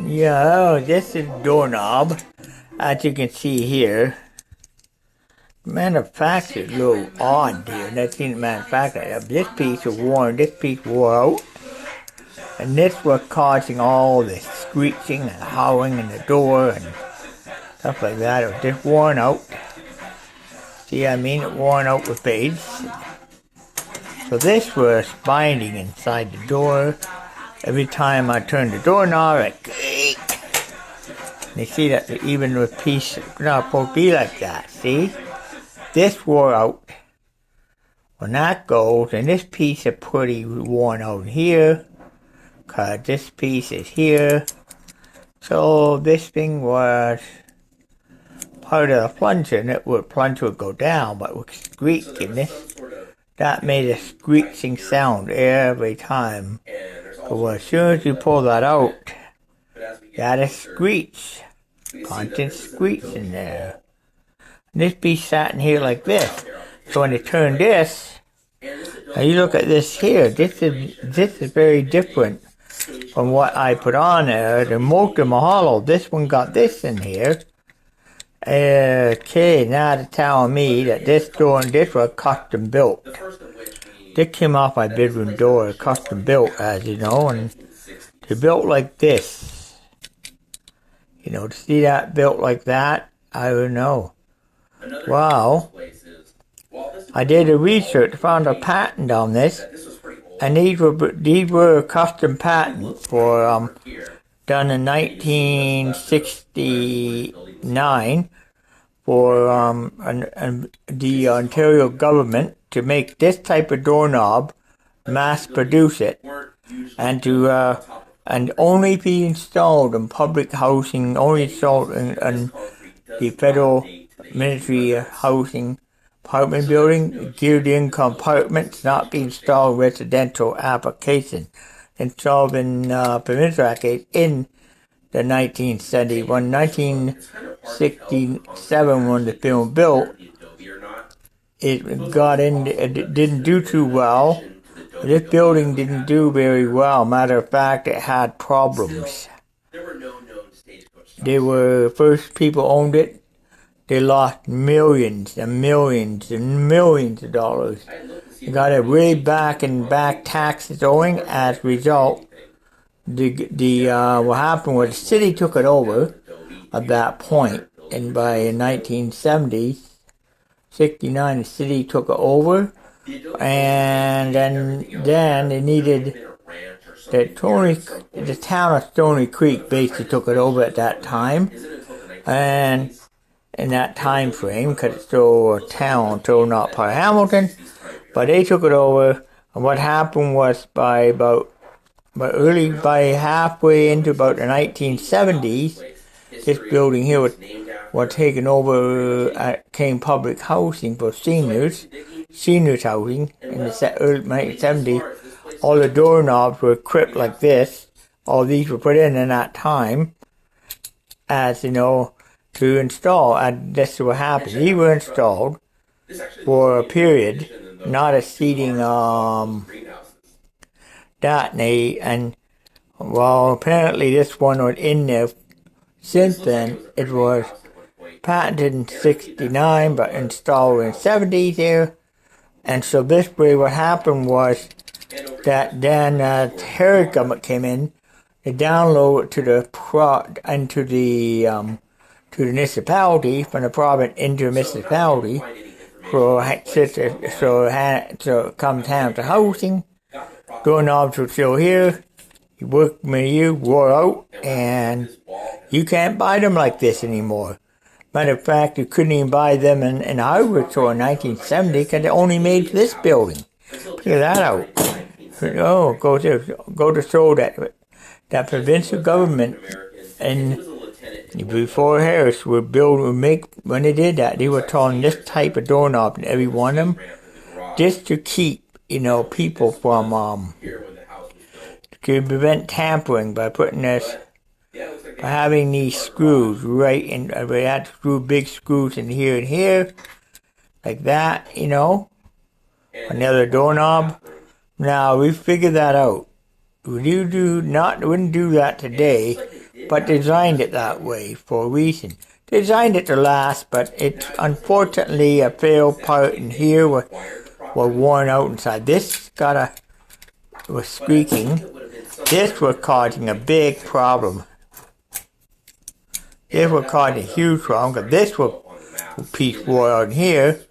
Yeah, this is doorknob, as you can see here. Manufactured a little odd here. That's the manufactured. This piece was worn, this piece wore out. And this was causing all this screeching and howling in the door and stuff like that. It was just worn out. See, I mean, it worn out with age. So this was binding inside the door. Every time I turned the doorknob, it creak. You see that even with piece, it's not supposed to be like that. See, this wore out. When that goes, and this piece is pretty worn out here, cause this piece is here. So this thing was part of the plunger, and plunger would go down, but it would squeak, and that made a screeching sound every time. So as soon as you pull that out, got a screech, constant screech in there. And this piece sat in here like this. So when you turn this, now you look at this here. This is very different from what I put on there. The most of them are hollow. This one got this in here. Okay, now they're telling me that this door and this were custom built. This came off my bedroom door, custom built, as you know, and they're built like this. You know, to see that built like that, I don't know. Wow. I did a research, found a patent on this, and these were custom patents for done in 1969 for the Ontario government to make this type of doorknob, mass produce it, and to and only be installed in public housing, only installed in the Federal Ministry of Housing apartment building, geared in compartments, not be installed residential application. Installed in provincial application in the 1967 when the film built. It didn't do too well. This building didn't do very well. Matter of fact, it had problems. They were first people owned it. They lost millions and millions and millions of dollars. They got it way back taxes owing. As a result, what happened was the city took it over at that point, and by 1970s, 69, the city took it over, and then they needed the town of Stony Creek basically took it over at that time, and in that time frame, because it's still a town, still not part of Hamilton, but they took it over, and what happened was by halfway into about the 1970s, this building here was taken over, came public housing for seniors housing in the early 1970s. All the doorknobs were equipped like this. All these were put in that time, as you know, to install. And this is what happened. These were installed for a period, not a seating apparently this one was in there. Since then, it was patented in 69, but installed in 70s here. And so this way what happened was that then the Harris government came in, they downloaded it to the municipality, from the province into the municipality, so it comes down to housing. Doorknobs were still here. You work with you, wore out, and you can't buy them like this anymore. Matter of fact, you couldn't even buy them in hardware store in 1970 because they only made for this building. Figure that out. Oh, go to show that provincial government and before Harris when they did that, they were telling this type of doorknob in every one of them, just to keep, people from to prevent tampering by putting this, by having these screws right in. They had to screw big screws in here and here, like that, Another doorknob. Now we figured that out. wouldn't do that today, but designed it that way for a reason. Designed it to last, but it's unfortunately a failed part in here were worn out inside. This was squeaking. This was causing a big problem. This was causing a huge problem because this piece wore out here.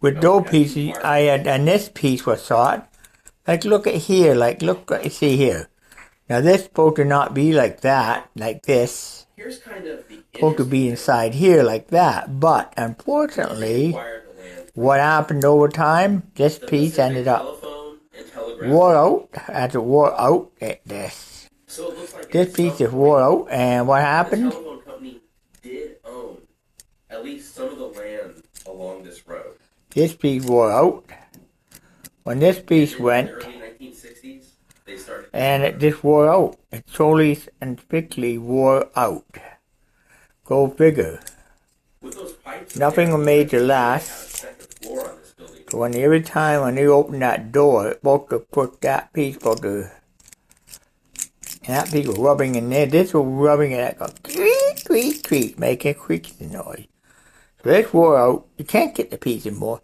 With those pieces, and this piece was shot. Like, look at here. Like, look what you see here. Now, this is supposed to not be like that, like this. It's supposed to be inside here like that. But, unfortunately, what happened over time, this piece ended up wore out. As it wore out, this piece is wore out, and what happened? The telephone company did own at least some of the land along this road. This piece wore out. When this piece went, in the early 1960s, they started, and it just wore out. It solely and strictly wore out. Go figure. with those pipes, Nothing was made to last. floor on this building. So every time when you open that door, it's supposed to put that piece that piece was rubbing in there. This was rubbing it like a creak, creak, creak, making a creaking noise. So this wore out. You can't get the piece anymore.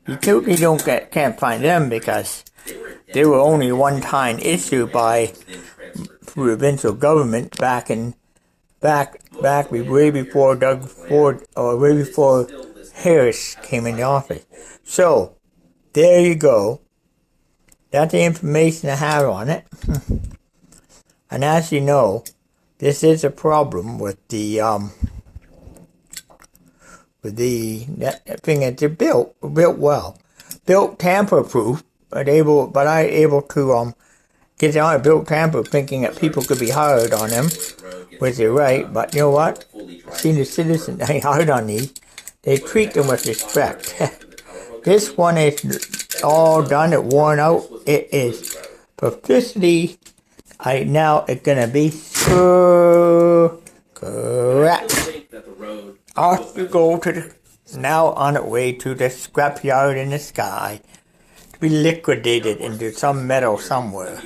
You totally can't find them because they were only one-time issue by provincial government back way before Doug Ford or way before Harris came into office. So there you go. That's the information I have on it. And as you know, this is a problem with the thing that they're built well, built tamper-proof, but I able to get it on a built tamper, thinking that people could be hired on them, which is right. But you know what? Senior citizens ain't hired on these. They treat them with respect. This one is all done. It worn out. It is publicity. Now it's gonna be so correct. Off you go now on its way to the scrapyard in the sky to be liquidated into some metal somewhere.